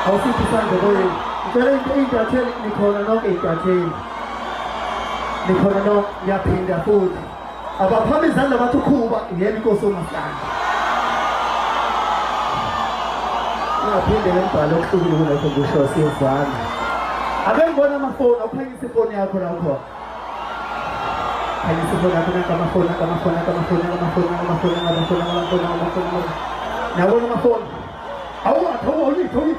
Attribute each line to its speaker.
Speaker 1: awusithi boy ngicela intatheli nikhona nonke intatheli nikhona nonke ngiyaphinda futhi abaphami izandla bathi ukhuba yena inkosi uMahlanga ungaphinde ngembhalo okuhlukile kulokho kusho siyezwana ake ngibona amafoni awukhanyisa ifoni yakho la ukhona khanyisa ifoni yakho amafoni nabona amafoni awu Tholi